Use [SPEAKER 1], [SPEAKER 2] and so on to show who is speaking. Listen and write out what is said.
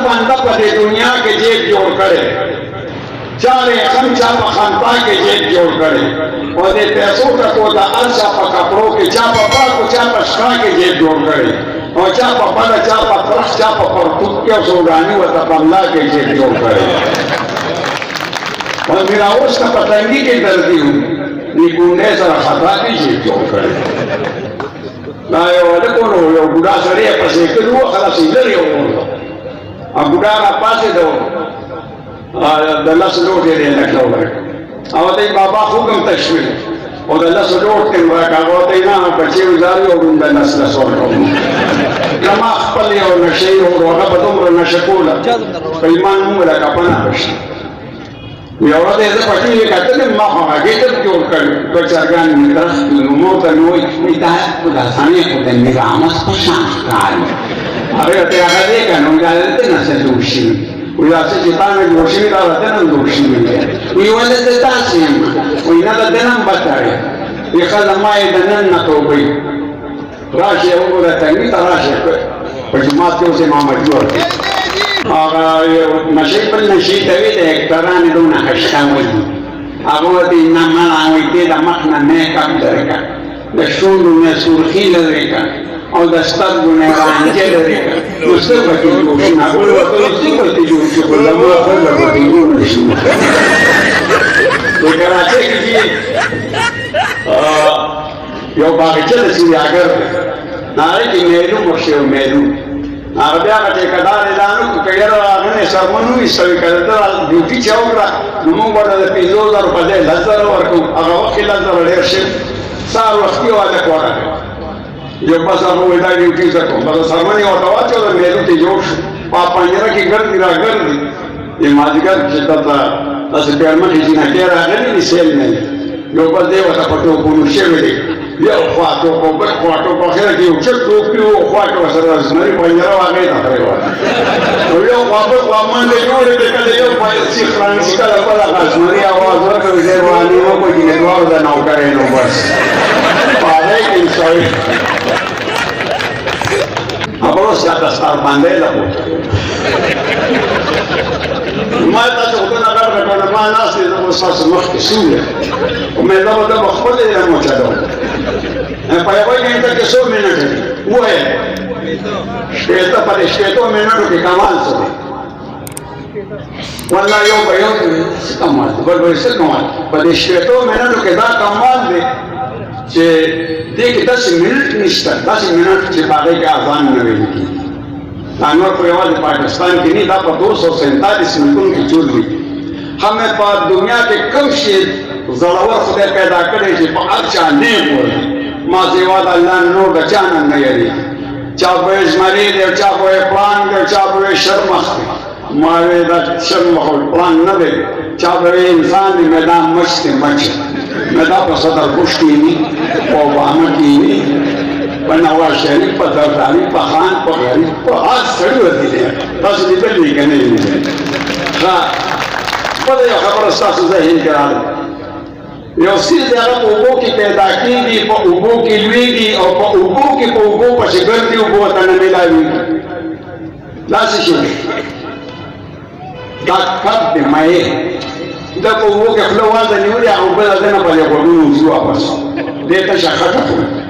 [SPEAKER 1] बंदा पते दुनिया के जेब जोड़ करे, चारे खम चापा खानपा के जेब जोड़ करे, और दे पैसों का कोदा अल चापा कपड़ों के चापा पाको चापा शका के जेब जोड़ करे, और चापा बड़ा चापा तरफ चापा पर कुत्ते सोगानी व तपल्ला के जेब जोड़ करे। और मेरा उसका पतंगी के दर्दी हूँ, निकुंडे सर खता की जेब जोड़ करे। ना ये वाले कौन हो यो बुढ़ा सरे पसे के वो खला सीधर यो अब बुढ़ा का पासे दो दल्ला लोटे दे लखनऊ में आवते बाबा हुक्म तशमीर और दल्ला लोट के वहाँ का आवते ना बच्चे उजारी और उन दल्ला सोट लम्हा खपल यो नशे और वहाँ बतूम नशकोला पैमान मुँह लगा पना बश ये औरत ऐसे पटी ये कहते हैं माँ आगे तक जोड़ कर बचारगान में तरफ नमोत नोई इतना उदासानी होते हैं निरामस पशान कार अरे अते आगे देखा नोई जाते ना से दोषी उदासे जितना में दोषी में डालते ना दोषी में ये वाले देता से हम वो इन्हें तो देना बता रहे ये कल हमारे दनन न तो कोई राशि है वो रहता है नहीं तराशि पर जमात के उसे मामा जोड़ और नशे पर नशी तभी एक तरह ने दोनों हश्ता हुई अब वो तीन नमन आवे तेरा मखना नए काम करेगा दशून में सुर्खी लगेगा और दस्तर गुने रांचे लगेगा उससे बची जोशी ना बोलो तो इससे बची जोशी को लम्बा कर लगती जोशी तो कराचे किसी यो बागीचे दसी आगर नारे की मेरू मर्शियो मेरू आर्या का टेकदार इलानु कयर आगने सरमनु इसवी करता ड्यूटी चौकरा नमो बड़ा पिज़ोला रुपये लज़र वर्कु अगवा के लज़र लेर्शे सार वक्ती वाले कोरा जो बस अब वो इधर ड्यूटी से को बस सरमनी होता चलो मेरू तेजोश पापा की गर्दी ये माजिगर चित्ता ऐसे प्यार में किसी ने क्या रहा है नहीं सेल में जो बस देव का पटो पुरुषे में ये ख्वातो को बस ख्वातो को खेल की उच्च टोपी वो ख्वातो सरस नहीं पंजरा आगे था करेगा तो ये ख्वातो ख्वामन ले जो ले कर ले जो पायसी फ्रांस का लपला काश्मीरी आवाज हो तो विजय वाली हो कोई नेटवर्क दा नाउ करे नो बस पाले की सॉरी अब वो ज्यादा स्टार बांधे लगो मैं तो होता ना कर रहा था मैं ना से तो सास मस्त सूले और मैं तो मतलब बखोले या मोचा दो मैं पाया कोई नहीं था कि 100 मिनट वो है श्वेता पर श्वेतो मिनट के कमाल से वल्ला यो भयो कमाल बड़ से कमाल पर श्वेतो मिनट के दा कमाल दे जे देख 10 मिनट निश्चित 10 मिनट से बागे का आजान में हुई तानवर परिवार पाकिस्तान की नहीं था पर 247 मिनटों की चूल हुई हमें पर दुनिया के कम से ज़लावर खुदा पैदा करे जो अच्छा नहीं बोले माज़ेवाद अल्लाह नो बचाना नहीं है चाहे मरी दे चाहे प्लान दे चाहे शर्म मारे दा शर्म हो प्लान न दे चाहे इंसान ने मैदान मस्ती मच मैदान पर सदर कुश्ती नहीं ओबामा की नहीं बनवा शरीफ पर दरदारी पखान पर गरीब पर आज सड़ी होती है बस निकल नहीं करने नहीं हाँ पता है खबर सास से ही करा दे ये उसी जगह उबो की पैदा की भी पर उबो की लुईगी और पर उबो की पर उबो पर शिकर की उबो तने मिला लुईगी लास्ट शुरू दाखत दे माये जब उबो के फ्लोवाल दे नहीं हो रहा उबो दे ना पड़े को दूसरी वापस देता शक्कर